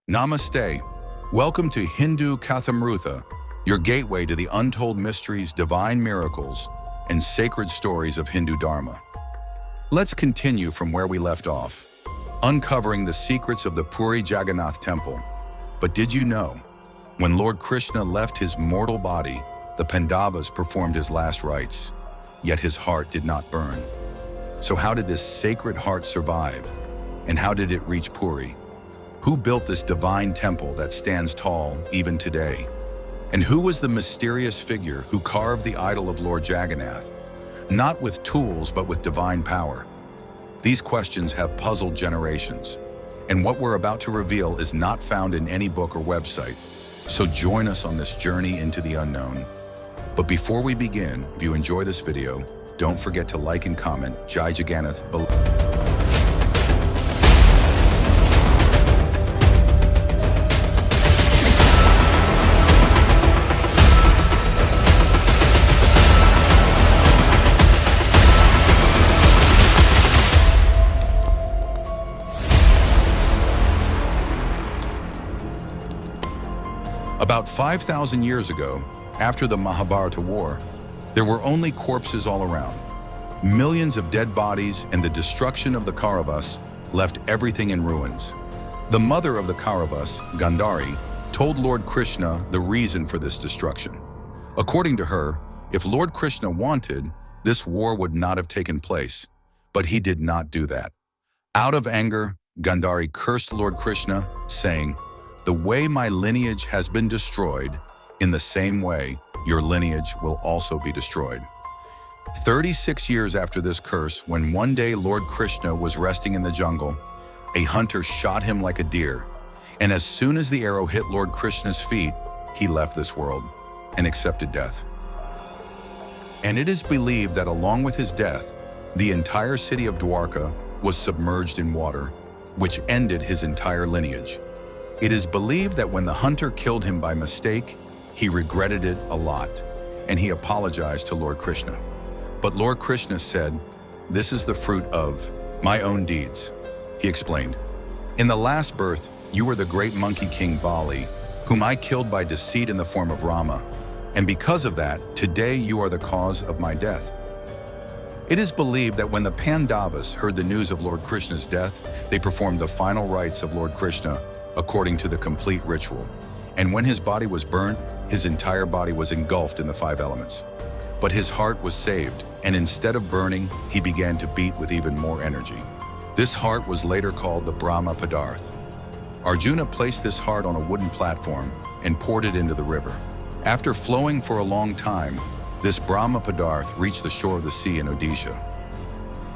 Namaste. Welcome to Hindu Kathamrutha, your gateway to the untold mysteries, divine miracles, and sacred stories of Hindu Dharma. Let's continue from where we left off, uncovering the secrets of the Puri Jagannath Temple. But did you know, when Lord Krishna left his mortal body, the Pandavas performed his last rites, yet his heart did not burn. So how did this sacred heart survive? And how did it reach Puri? Who built this divine temple that stands tall even today? And who was the mysterious figure who carved the idol of Lord Jagannath, not with tools but with divine power? These questions have puzzled generations, and what we're about to reveal is not found in any book or website. So join us on this journey into the unknown. But before we begin, if you enjoy this video, don't forget to like and comment Jai Jagannath below. About 5,000 years ago, after the Mahabharata War, there were only corpses all around. Millions of dead bodies and the destruction of the Kauravas left everything in ruins. The mother of the Kauravas, Gandhari, told Lord Krishna the reason for this destruction. According to her, if Lord Krishna wanted, this war would not have taken place, but he did not do that. Out of anger, Gandhari cursed Lord Krishna, saying, "The way my lineage has been destroyed, in the same way, your lineage will also be destroyed." 36 years after this curse, when one day Lord Krishna was resting in the jungle, a hunter shot him like a deer, and as soon as the arrow hit Lord Krishna's feet, he left this world and accepted death. And it is believed that along with his death, the entire city of Dwarka was submerged in water, which ended his entire lineage. It is believed that when the hunter killed him by mistake, he regretted it a lot, and he apologized to Lord Krishna. But Lord Krishna said, "This is the fruit of my own deeds." He explained, "In the last birth, you were the great monkey king Bali, whom I killed by deceit in the form of Rama, and because of that, today you are the cause of my death." It is believed that when the Pandavas heard the news of Lord Krishna's death, they performed the final rites of Lord Krishna according to the complete ritual. And when his body was burnt, his entire body was engulfed in the 5 elements. But his heart was saved, and instead of burning, he began to beat with even more energy. This heart was later called the Brahma Padarth. Arjuna placed this heart on a wooden platform and poured it into the river. After flowing for a long time, this Brahma Padarth reached the shore of the sea in Odisha.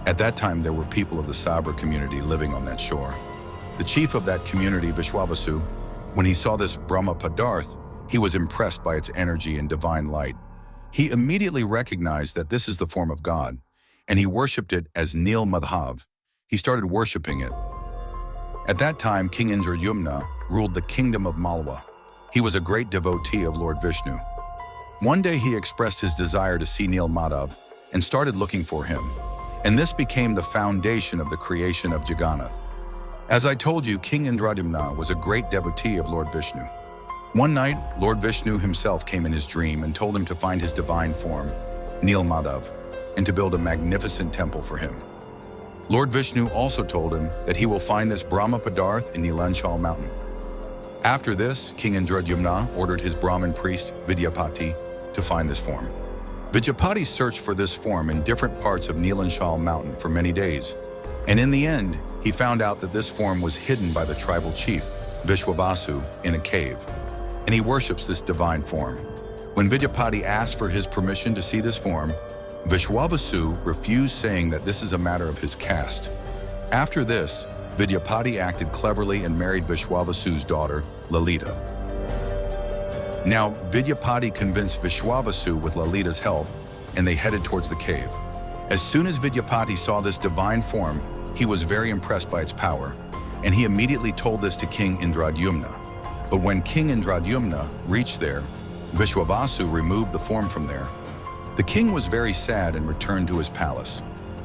At that time, there were people of the Sabra community living on that shore. The chief of that community, Vishwavasu, when he saw this Brahma Padarth, he was impressed by its energy and divine light. He immediately recognized that this is the form of God, and he worshipped it as Nil Madhav. He started worshipping it. At that time, King Indradyumna ruled the kingdom of Malwa. He was a great devotee of Lord Vishnu. One day he expressed his desire to see Nil Madhav and started looking for him, and this became the foundation of the creation of Jagannath. As I told you, King Indradyumna was a great devotee of Lord Vishnu. One night, Lord Vishnu himself came in his dream and told him to find his divine form, Nil Madhav, and to build a magnificent temple for him. Lord Vishnu also told him that he will find this Brahma Padarth in Nilanchal mountain. After this, King Indradyumna ordered his Brahmin priest, Vidyapati, to find this form. Vidyapati searched for this form in different parts of Nilanchal mountain for many days, and in the end, he found out that this form was hidden by the tribal chief, Vishwavasu, in a cave, and he worships this divine form. When Vidyapati asked for his permission to see this form, Vishwavasu refused, saying that this is a matter of his caste. After this, Vidyapati acted cleverly and married Vishwavasu's daughter, Lalita. Now, Vidyapati convinced Vishwavasu with Lalita's help, and they headed towards the cave. As soon as Vidyapati saw this divine form, he was very impressed by its power, and he immediately told this to King Indradyumna. But when King Indradyumna reached there, Vishwavasu removed the form from there. The king was very sad and returned to his palace.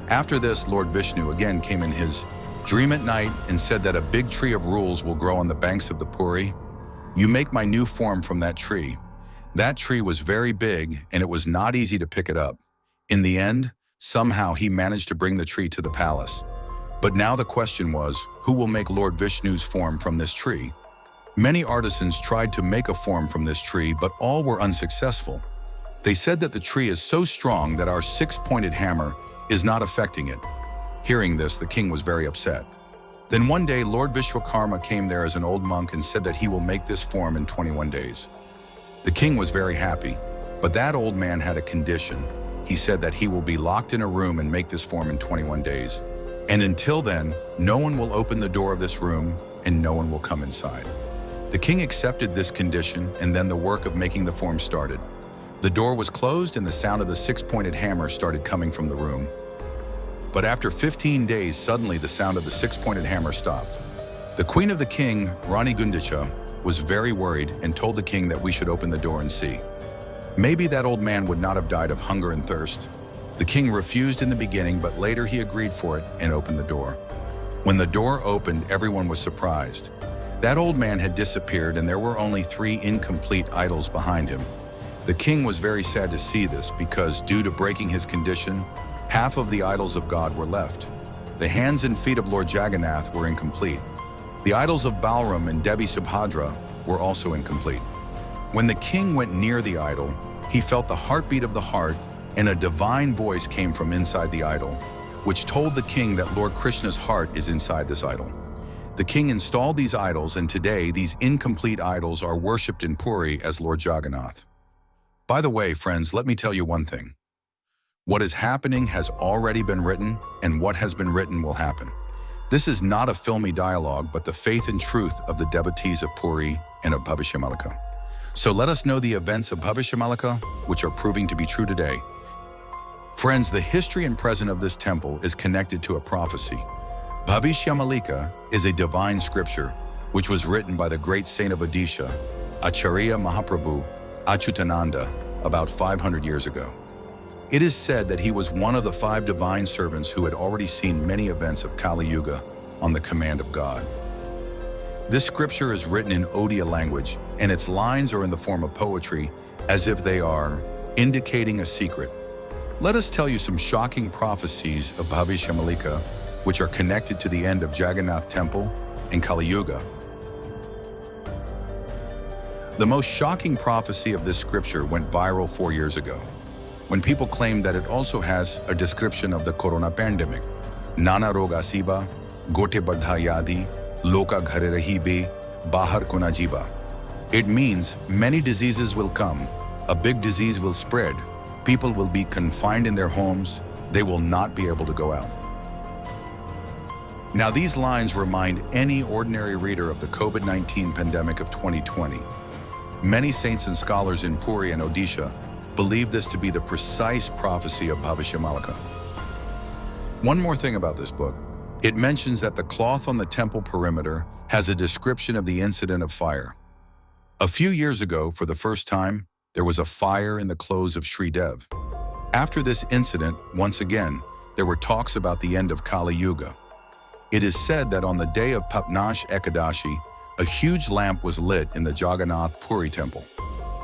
After this, Lord Vishnu again came in his dream at night and said that a big tree of rules will grow on the banks of the Puri. You make my new form from that tree. That tree was very big and it was not easy to pick it up. In the end, somehow he managed to bring the tree to the palace. But now the question was, who will make Lord Vishnu's form from this tree? Many artisans tried to make a form from this tree, but all were unsuccessful. They said that the tree is so strong that our six-pointed hammer is not affecting it. Hearing this, the king was very upset. Then one day, Lord Vishwakarma came there as an old monk and said that he will make this form in 21 days. The king was very happy, but that old man had a condition. He said that he will be locked in a room and make this form in 21 days. And until then, no one will open the door of this room and no one will come inside. The king accepted this condition, and then the work of making the form started. The door was closed and the sound of the six-pointed hammer started coming from the room. But after 15 days, suddenly the sound of the six-pointed hammer stopped. The queen of the king, Rani Gundicha, was very worried and told the king that we should open the door and see. Maybe that old man would not have died of hunger and thirst. The king refused in the beginning, but later he agreed for it and opened the door. When the door opened, everyone was surprised. That old man had disappeared and there were only 3 incomplete idols behind him. The king was very sad to see this because, due to breaking his condition, half of the idols of God were left. The hands and feet of Lord Jagannath were incomplete. The idols of Balram and Devi Subhadra were also incomplete. When the king went near the idol, he felt the heartbeat of the heart, and a divine voice came from inside the idol, which told the king that Lord Krishna's heart is inside this idol. The king installed these idols, and today these incomplete idols are worshipped in Puri as Lord Jagannath. By the way, friends, let me tell you one thing. What is happening has already been written, and what has been written will happen. This is not a filmy dialogue, but the faith and truth of the devotees of Puri and of Bhavishyamalika. So let us know the events of Bhavishyamalika, which are proving to be true today. Friends, the history and present of this temple is connected to a prophecy. Bhavishyamalika is a divine scripture, which was written by the great saint of Odisha, Acharya Mahaprabhu Achyutananda, about 500 years ago. It is said that he was one of the 5 divine servants who had already seen many events of Kaliyuga on the command of God. This scripture is written in Odia language, and its lines are in the form of poetry, as if they are indicating a secret. Let us tell you some shocking prophecies of Bhavishyamalika, which are connected to the end of Jagannath Temple and Kaliyuga. The most shocking prophecy of this scripture went viral 4 years ago, when people claimed that it also has a description of the corona pandemic. Nana rog asiba, gote badha yadi, loka ghare rahi be, bahar kuna jiba. It means many diseases will come, a big disease will spread, people will be confined in their homes, they will not be able to go out. Now these lines remind any ordinary reader of the COVID-19 pandemic of 2020. Many saints and scholars in Puri and Odisha believe this to be the precise prophecy of Bhavishyamalika. One more thing about this book. It mentions that the cloth on the temple perimeter has a description of the incident of fire. A few years ago, for the first time, there was a fire in the clothes of Sri Dev. After this incident, once again, there were talks about the end of Kali Yuga. It is said that on the day of Papnash Ekadashi, a huge lamp was lit in the Jagannath Puri temple.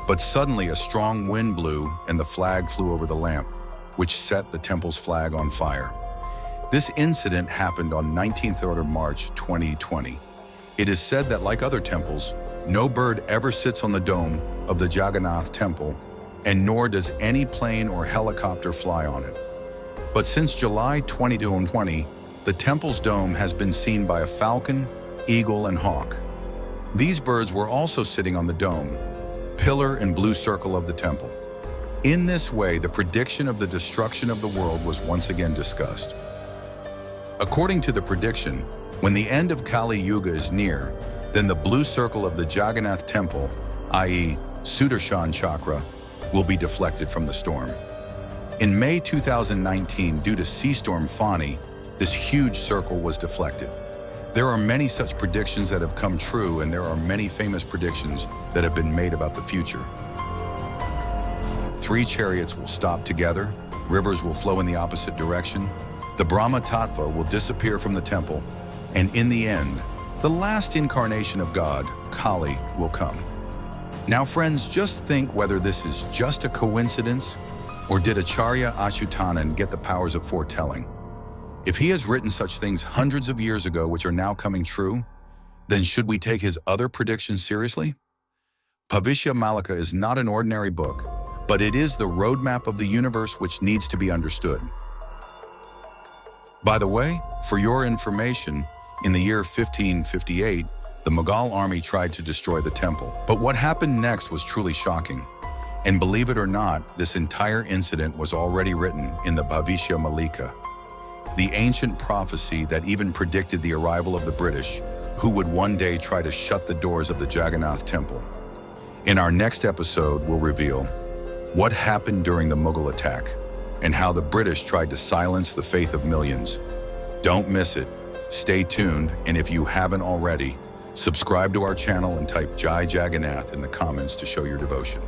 But suddenly a strong wind blew and the flag flew over the lamp, which set the temple's flag on fire. This incident happened on 19th of March 2020. It is said that, like other temples, no bird ever sits on the dome of the Jagannath Temple, and nor does any plane or helicopter fly on it. But since July 2020, the temple's dome has been seen by a falcon, eagle, and hawk. These birds were also sitting on the dome, pillar and blue circle of the temple. In this way, the prediction of the destruction of the world was once again discussed. According to the prediction, when the end of Kali Yuga is near, then the blue circle of the Jagannath Temple, i.e. Sudarshan Chakra, will be deflected from the storm. In May 2019, due to sea storm Fani, this huge circle was deflected. There are many such predictions that have come true, and there are many famous predictions that have been made about the future. 3 chariots will stop together, rivers will flow in the opposite direction, the Brahma Tattva will disappear from the temple, And in the end, the last incarnation of God, Kali, will come. Now friends, just think whether this is just a coincidence or did Acharya Achutanan get the powers of foretelling? If he has written such things hundreds of years ago which are now coming true, then should we take his other predictions seriously? Bhavishya Malika is not an ordinary book, but it is the roadmap of the universe which needs to be understood. By the way, for your information, in the year 1558, the Mughal army tried to destroy the temple. But what happened next was truly shocking. And believe it or not, this entire incident was already written in the Bhavishya Malika, the ancient prophecy that even predicted the arrival of the British, who would one day try to shut the doors of the Jagannath Temple. In our next episode, we'll reveal what happened during the Mughal attack and how the British tried to silence the faith of millions. Don't miss it. Stay tuned, and if you haven't already, subscribe to our channel and type Jai Jagannath in the comments to show your devotion.